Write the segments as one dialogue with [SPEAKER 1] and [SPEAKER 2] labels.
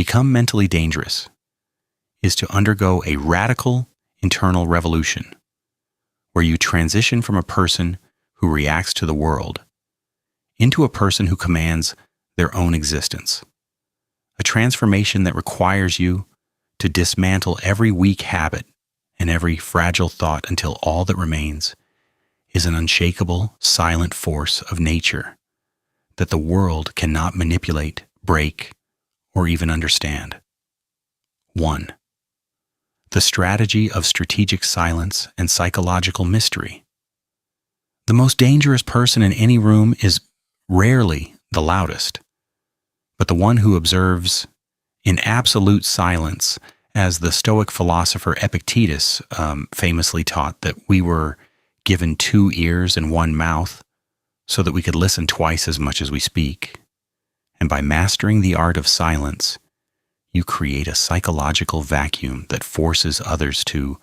[SPEAKER 1] become mentally dangerous is to undergo a radical internal revolution where you transition from a person who reacts to the world into a person who commands their own existence. A transformation that requires you to dismantle every weak habit and every fragile thought until all that remains is an unshakable, silent force of nature that the world cannot manipulate, break, or even understand. 1. The strategy of strategic silence and psychological mystery. The most dangerous person in any room is rarely the loudest, but the one who observes in absolute silence, as the Stoic philosopher Epictetus famously taught that we were given 2 ears and 1 mouth so that we could listen twice as much as we speak. And by mastering the art of silence, you create a psychological vacuum that forces others to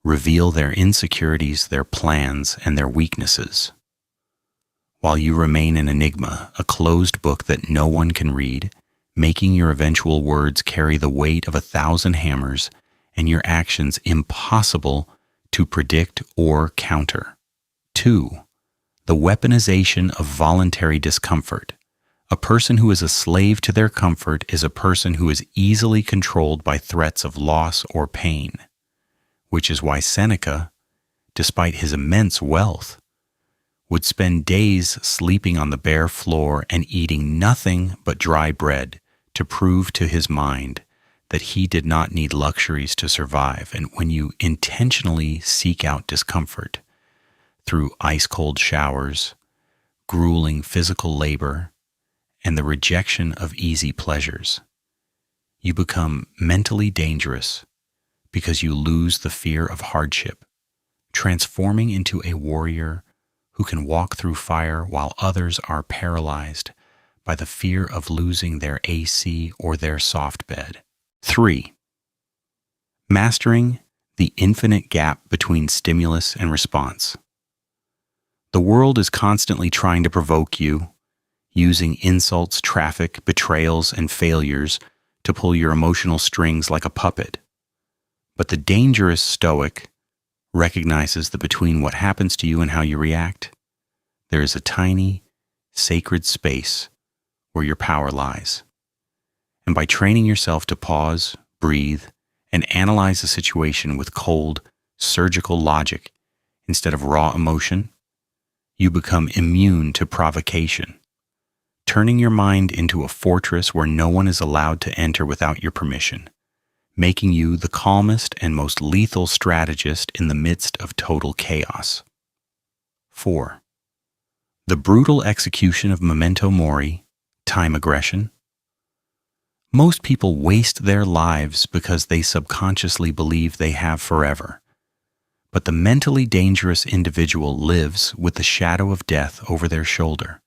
[SPEAKER 1] reveal their insecurities, their plans, and their weaknesses. While you remain an enigma, a closed book that no one can read, making your eventual words carry the weight of 1,000 hammers and your actions impossible to predict or counter. 2. The weaponization of voluntary discomfort. A person who is a slave to their comfort is a person who is easily controlled by threats of loss or pain, which is why Seneca, despite his immense wealth, would spend days sleeping on the bare floor and eating nothing but dry bread to prove to his mind that he did not need luxuries to survive. And when you intentionally seek out discomfort through ice-cold showers, grueling physical labor, and the rejection of easy pleasures, you become mentally dangerous because you lose the fear of hardship, transforming into a warrior who can walk through fire while others are paralyzed by the fear of losing their AC or their soft bed. 3. Mastering the infinite gap between stimulus and response. The world is constantly trying to provoke you, using insults, traffic, betrayals, and failures to pull your emotional strings like a puppet. But the dangerous Stoic recognizes that between what happens to you and how you react, there is a tiny, sacred space where your power lies. And by training yourself to pause, breathe, and analyze the situation with cold, surgical logic instead of raw emotion, you become immune to provocation, turning your mind into a fortress where no one is allowed to enter without your permission, making you the calmest and most lethal strategist in the midst of total chaos. 4. The brutal execution of memento mori, time aggression. Most people waste their lives because they subconsciously believe they have forever. But the mentally dangerous individual lives with the shadow of death over their shoulder,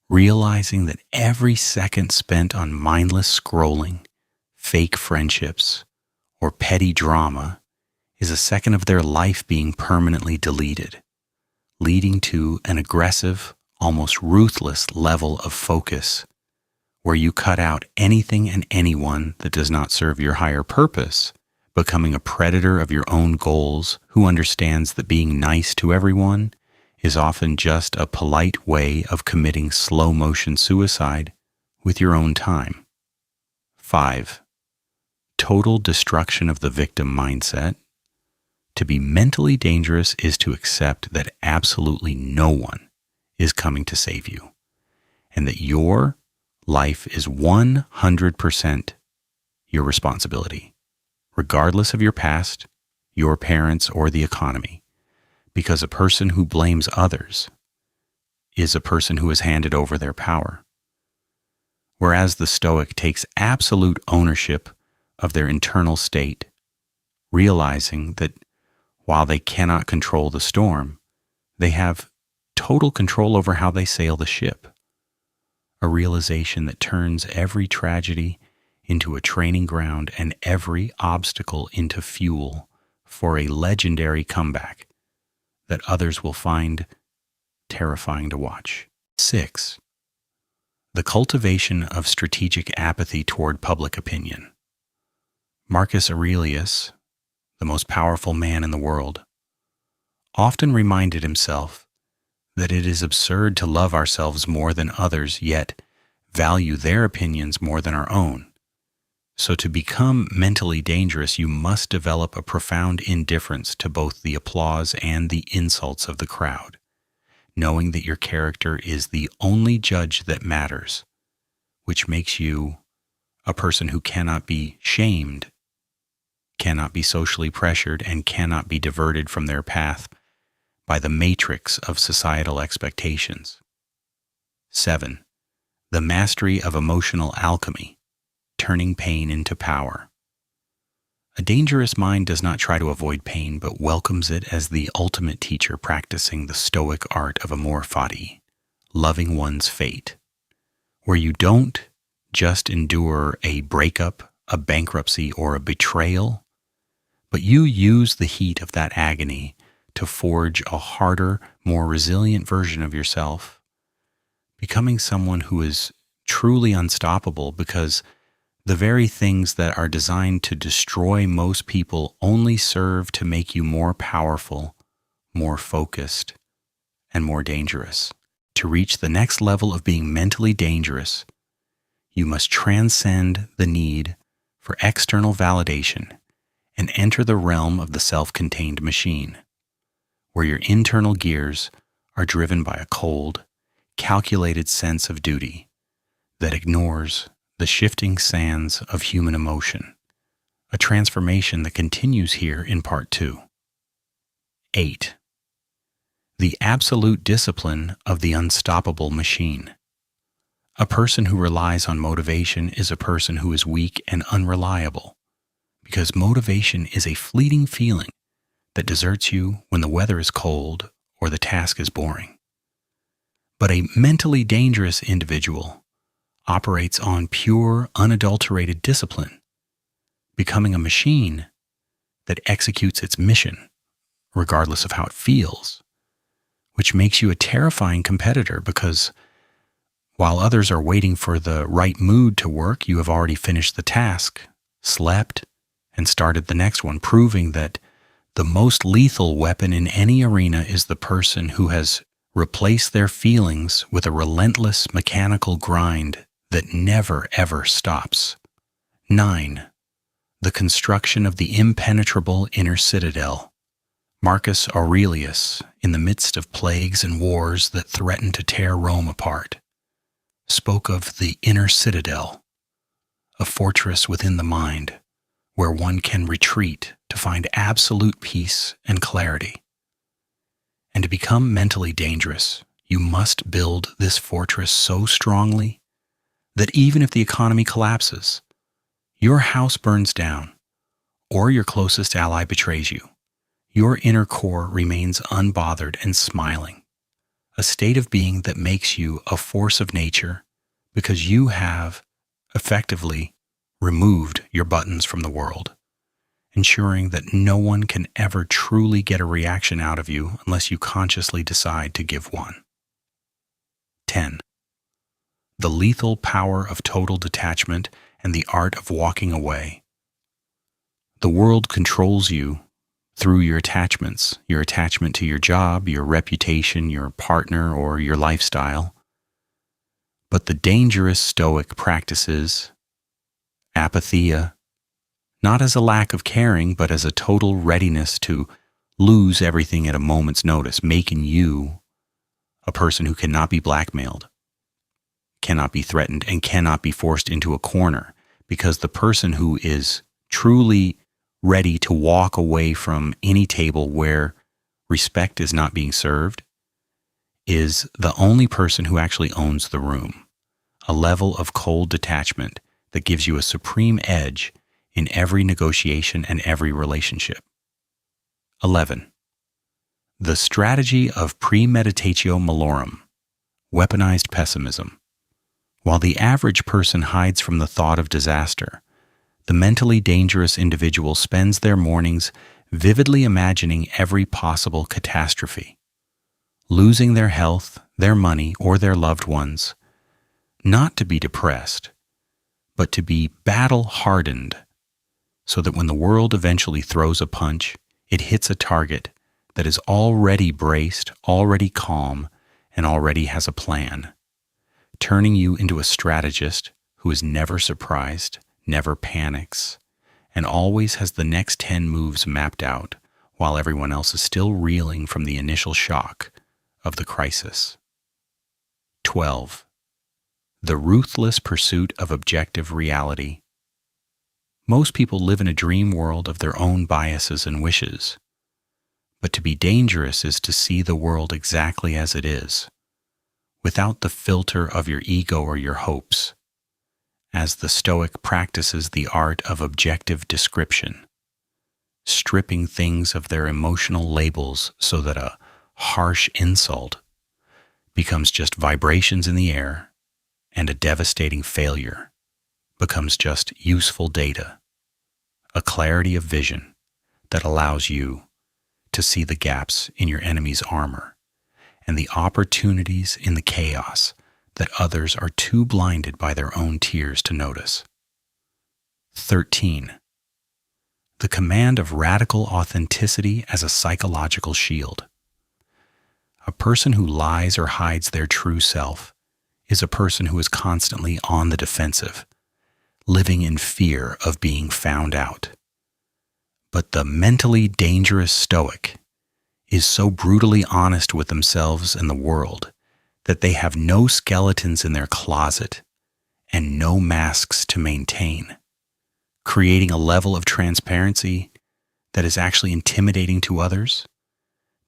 [SPEAKER 1] realizing that every second spent on mindless scrolling, fake friendships, or petty drama is a second of their life being permanently deleted, leading to an aggressive, almost ruthless level of focus where you cut out anything and anyone that does not serve your higher purpose, becoming a predator of your own goals who understands that being nice to everyone is often just a polite way of committing slow-motion suicide with your own time. 5. Total destruction of the victim mindset. To be mentally dangerous is to accept that absolutely no one is coming to save you, and that your life is 100% your responsibility, regardless of your past, your parents, or the economy, because a person who blames others is a person who has handed over their power. Whereas the Stoic takes absolute ownership of their internal state, realizing that while they cannot control the storm, they have total control over how they sail the ship. A realization that turns every tragedy into a training ground and every obstacle into fuel for a legendary comeback that others will find terrifying to watch. 6. The cultivation of strategic apathy toward public opinion. Marcus Aurelius, the most powerful man in the world, often reminded himself that it is absurd to love ourselves more than others, yet value their opinions more than our own. So to become mentally dangerous, you must develop a profound indifference to both the applause and the insults of the crowd, knowing that your character is the only judge that matters, which makes you a person who cannot be shamed, cannot be socially pressured, and cannot be diverted from their path by the matrix of societal expectations. 7. The mastery of emotional alchemy, turning pain into power. A dangerous mind does not try to avoid pain, but welcomes it as the ultimate teacher, practicing the Stoic art of amor fati, loving one's fate, where you don't just endure a breakup, a bankruptcy, or a betrayal, but you use the heat of that agony to forge a harder, more resilient version of yourself, becoming someone who is truly unstoppable, because the very things that are designed to destroy most people only serve to make you more powerful, more focused, and more dangerous. To reach the next level of being mentally dangerous, you must transcend the need for external validation and enter the realm of the self-contained machine, where your internal gears are driven by a cold, calculated sense of duty that ignores the shifting sands of human emotion, a transformation that continues here in Part 2. 8. The absolute discipline of the unstoppable machine. A person who relies on motivation is a person who is weak and unreliable, because motivation is a fleeting feeling that deserts you when the weather is cold or the task is boring. But a mentally dangerous individual operates on pure, unadulterated discipline, becoming a machine that executes its mission, regardless of how it feels, which makes you a terrifying competitor, because while others are waiting for the right mood to work, you have already finished the task, slept, and started the next one, proving that the most lethal weapon in any arena is the person who has replaced their feelings with a relentless mechanical grind that never ever stops. 9. The construction of the impenetrable inner citadel. Marcus Aurelius, in the midst of plagues and wars that threatened to tear Rome apart, spoke of the inner citadel, a fortress within the mind, where one can retreat to find absolute peace and clarity. And to become mentally dangerous, you must build this fortress so strongly that even if the economy collapses, your house burns down, or your closest ally betrays you, your inner core remains unbothered and smiling, a state of being that makes you a force of nature, because you have effectively removed your buttons from the world, ensuring that no one can ever truly get a reaction out of you unless you consciously decide to give one. 10. The lethal power of total detachment and the art of walking away. The world controls you through your attachments, your attachment to your job, your reputation, your partner, or your lifestyle. But the dangerous Stoic practices apatheia, not as a lack of caring, but as a total readiness to lose everything at a moment's notice, making you a person who cannot be blackmailed, cannot be threatened, and cannot be forced into a corner, because the person who is truly ready to walk away from any table where respect is not being served is the only person who actually owns the room, a level of cold detachment that gives you a supreme edge in every negotiation and every relationship. 11. The strategy of premeditatio malorum, weaponized pessimism. While the average person hides from the thought of disaster, the mentally dangerous individual spends their mornings vividly imagining every possible catastrophe, losing their health, their money, or their loved ones, not to be depressed, but to be battle-hardened, so that when the world eventually throws a punch, it hits a target that is already braced, already calm, and already has a plan, turning you into a strategist who is never surprised, never panics, and always has the next 10 moves mapped out while everyone else is still reeling from the initial shock of the crisis. 12. The ruthless pursuit of objective reality. Most people live in a dream world of their own biases and wishes, but to be dangerous is to see the world exactly as it is, without the filter of your ego or your hopes, as the Stoic practices the art of objective description, stripping things of their emotional labels so that a harsh insult becomes just vibrations in the air and a devastating failure becomes just useful data, a clarity of vision that allows you to see the gaps in your enemy's armor and the opportunities in the chaos that others are too blinded by their own tears to notice. 13. The command of radical authenticity as a psychological shield. A person who lies or hides their true self is a person who is constantly on the defensive, living in fear of being found out. But the mentally dangerous Stoic is so brutally honest with themselves and the world that they have no skeletons in their closet and no masks to maintain, creating a level of transparency that is actually intimidating to others,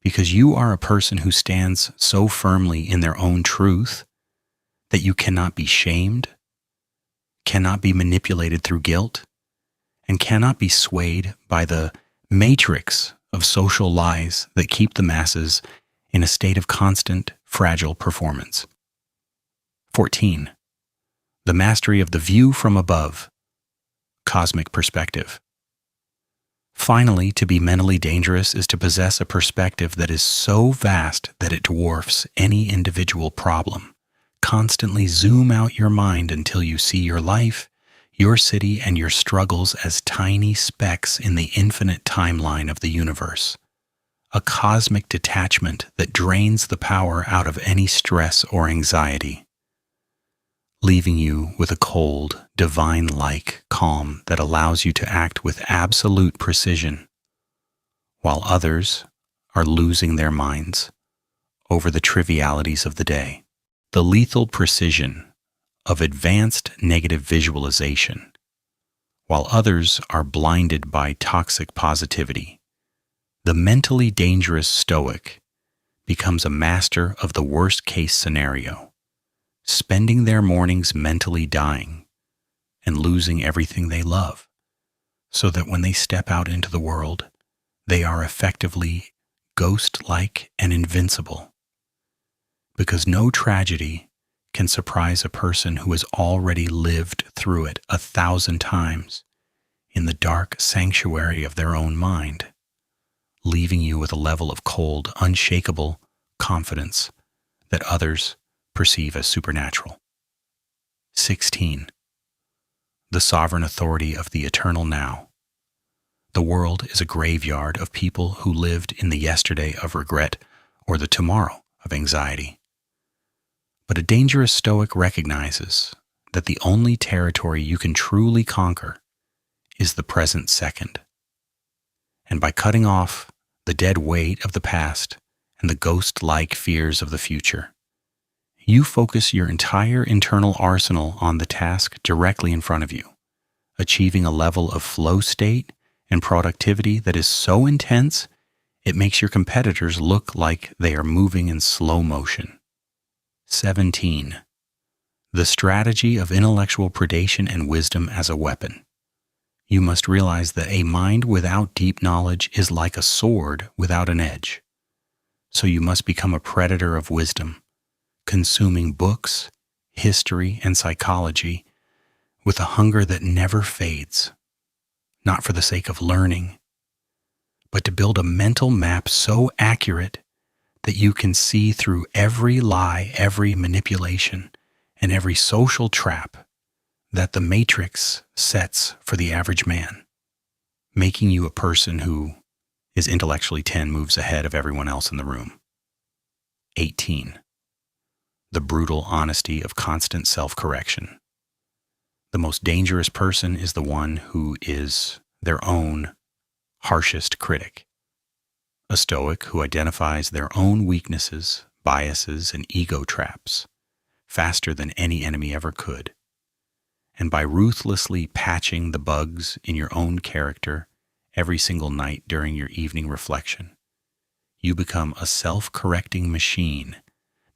[SPEAKER 1] because you are a person who stands so firmly in their own truth that you cannot be shamed, cannot be manipulated through guilt, and cannot be swayed by the matrix of social lies that keep the masses in a state of constant, fragile performance. 14. The mastery of the view from above, cosmic perspective. Finally, to be mentally dangerous is to possess a perspective that is so vast that it dwarfs any individual problem. Constantly zoom out your mind until you see your life, your city, and your struggles as tiny specks in the infinite timeline of the universe. A cosmic detachment that drains the power out of any stress or anxiety, leaving you with a cold, divine-like calm that allows you to act with absolute precision, while others are losing their minds over the trivialities of the day. The lethal precision of advanced negative visualization, while others are blinded by toxic positivity. The mentally dangerous Stoic becomes a master of the worst-case scenario, spending their mornings mentally dying and losing everything they love, so that when they step out into the world, they are effectively ghost-like and invincible, because no tragedy can surprise a person who has already lived through it 1,000 times in the dark sanctuary of their own mind, leaving you with a level of cold, unshakable confidence that others perceive as supernatural. 16. The sovereign authority of the eternal now. The world is a graveyard of people who lived in the yesterday of regret or the tomorrow of anxiety. But a dangerous Stoic recognizes that the only territory you can truly conquer is the present second. And by cutting off the dead weight of the past and the ghost-like fears of the future, you focus your entire internal arsenal on the task directly in front of you, achieving a level of flow state and productivity that is so intense it makes your competitors look like they are moving in slow motion. 17. The strategy of intellectual predation and wisdom as a weapon. You must realize that a mind without deep knowledge is like a sword without an edge. So you must become a predator of wisdom, consuming books, history, and psychology with a hunger that never fades, not for the sake of learning, but to build a mental map so accurate that you can see through every lie, every manipulation, and every social trap that the Matrix sets for the average man, making you a person who is intellectually 10 moves ahead of everyone else in the room. 18. The brutal honesty of constant self-correction. The most dangerous person is the one who is their own harshest critic. A Stoic who identifies their own weaknesses, biases, and ego traps faster than any enemy ever could. And by ruthlessly patching the bugs in your own character every single night during your evening reflection, you become a self-correcting machine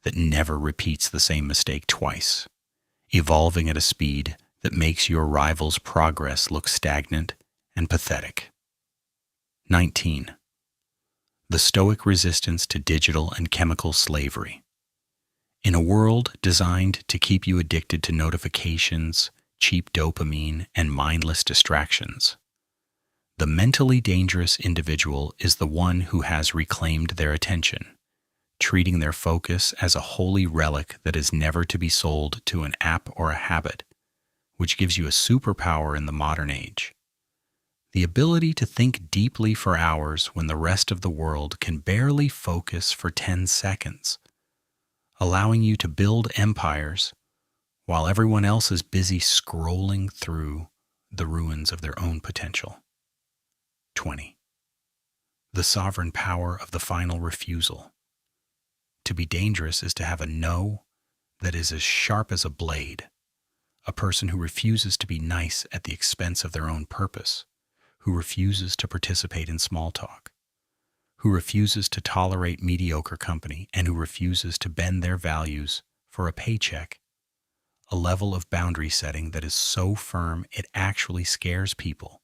[SPEAKER 1] that never repeats the same mistake twice, evolving at a speed that makes your rival's progress look stagnant and pathetic. 19. The Stoic resistance to digital and chemical slavery. In a world designed to keep you addicted to notifications, cheap dopamine, and mindless distractions, the mentally dangerous individual is the one who has reclaimed their attention, treating their focus as a holy relic that is never to be sold to an app or a habit, which gives you a superpower in the modern age. The ability to think deeply for hours when the rest of the world can barely focus for 10 seconds, allowing you to build empires while everyone else is busy scrolling through the ruins of their own potential. 20. The sovereign power of the final refusal. To be dangerous is to have a no that is as sharp as a blade, a person who refuses to be nice at the expense of their own purpose, who refuses to participate in small talk, who refuses to tolerate mediocre company, and who refuses to bend their values for a paycheck, a level of boundary setting that is so firm it actually scares people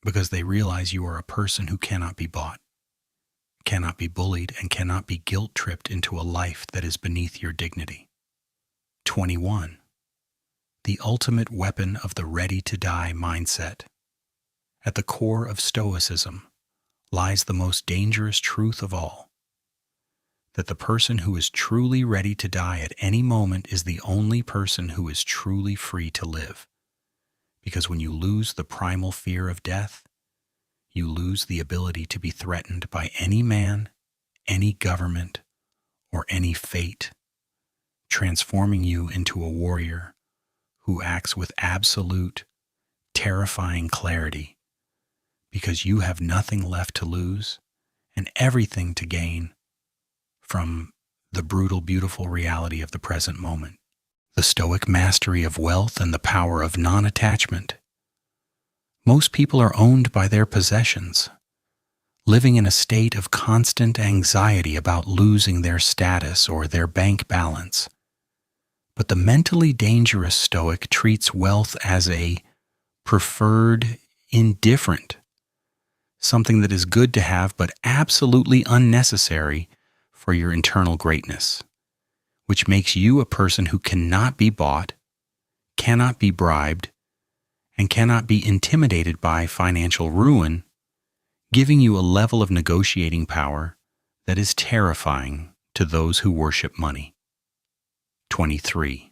[SPEAKER 1] because they realize you are a person who cannot be bought, cannot be bullied, and cannot be guilt-tripped into a life that is beneath your dignity. 21. The ultimate weapon of the ready-to-die mindset. At the core of Stoicism lies the most dangerous truth of all, that the person who is truly ready to die at any moment is the only person who is truly free to live. Because when you lose the primal fear of death, you lose the ability to be threatened by any man, any government, or any fate, transforming you into a warrior who acts with absolute, terrifying clarity, because you have nothing left to lose and everything to gain from the brutal, beautiful reality of the present moment. The Stoic mastery of wealth and the power of non-attachment. Most people are owned by their possessions, living in a state of constant anxiety about losing their status or their bank balance. But the mentally dangerous Stoic treats wealth as a preferred indifferent, something that is good to have but absolutely unnecessary for your internal greatness, which makes you a person who cannot be bought, cannot be bribed, and cannot be intimidated by financial ruin, giving you a level of negotiating power that is terrifying to those who worship money. 23.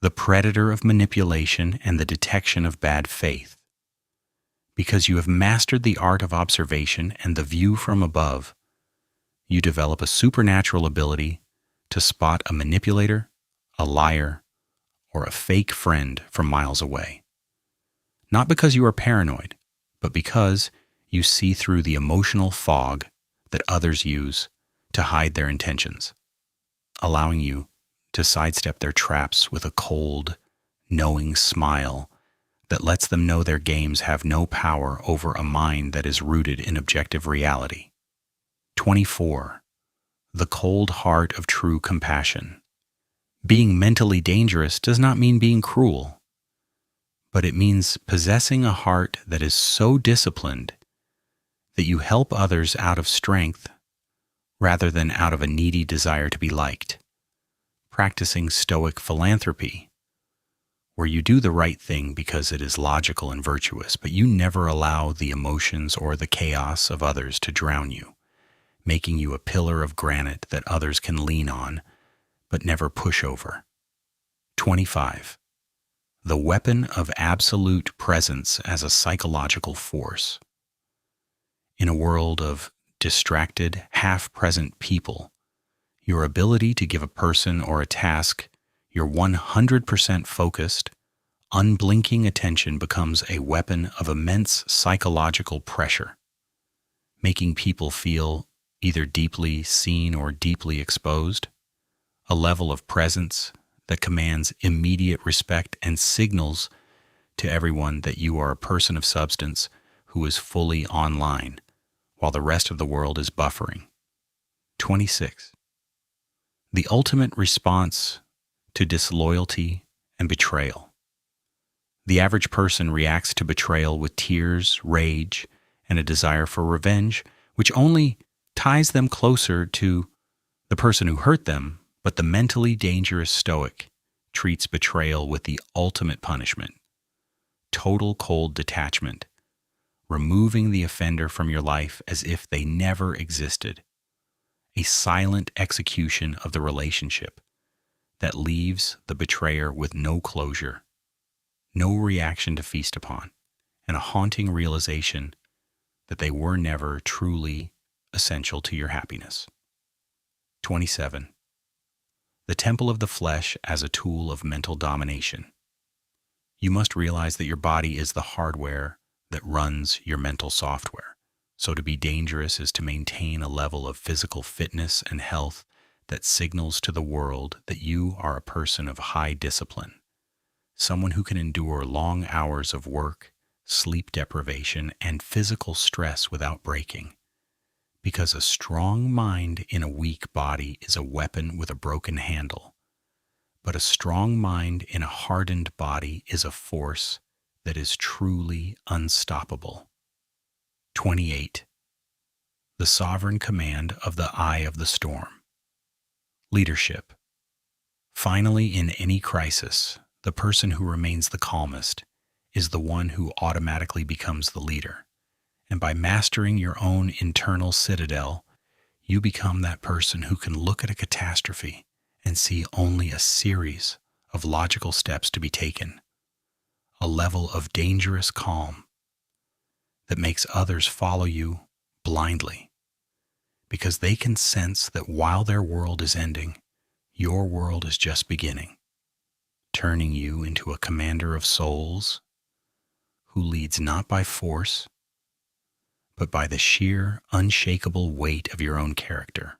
[SPEAKER 1] The predator of manipulation and the detection of bad faith. Because you have mastered the art of observation and the view from above, you develop a supernatural ability to spot a manipulator, a liar, or a fake friend from miles away. Not because you are paranoid, but because you see through the emotional fog that others use to hide their intentions, allowing you to sidestep their traps with a cold, knowing smile that lets them know their games have no power over a mind that is rooted in objective reality. 24. The cold heart of true compassion. Being mentally dangerous does not mean being cruel, but it means possessing a heart that is so disciplined that you help others out of strength rather than out of a needy desire to be liked. Practicing Stoic philanthropy, where you do the right thing because it is logical and virtuous, but you never allow the emotions or the chaos of others to drown you, making you a pillar of granite that others can lean on but never push over. 25. The weapon of absolute presence as a psychological force. In a world of distracted, half-present people, your ability to give a person or a task your 100% focused, unblinking attention becomes a weapon of immense psychological pressure, making people feel either deeply seen or deeply exposed, a level of presence that commands immediate respect and signals to everyone that you are a person of substance who is fully online, while the rest of the world is buffering. 26. The ultimate response to disloyalty and betrayal. The average person reacts to betrayal with tears, rage, and a desire for revenge, which only ties them closer to the person who hurt them, but the mentally dangerous Stoic treats betrayal with the ultimate punishment, total cold detachment, removing the offender from your life as if they never existed, a silent execution of the relationship that leaves the betrayer with no closure, no reaction to feast upon, and a haunting realization that they were never truly essential to your happiness. 27. The temple of the flesh as a tool of mental domination. You must realize that your body is the hardware that runs your mental software. So to be dangerous is to maintain a level of physical fitness and health that signals to the world that you are a person of high discipline, someone who can endure long hours of work, sleep deprivation, and physical stress without breaking. Because a strong mind in a weak body is a weapon with a broken handle, but a strong mind in a hardened body is a force that is truly unstoppable. 28. The sovereign command of the eye of the storm. Leadership. Finally, in any crisis, the person who remains the calmest is the one who automatically becomes the leader. And by mastering your own internal citadel, you become that person who can look at a catastrophe and see only a series of logical steps to be taken, a level of dangerous calm that makes others follow you blindly, because they can sense that while their world is ending, your world is just beginning, turning you into a commander of souls who leads not by force, but by the sheer, unshakable weight of your own character.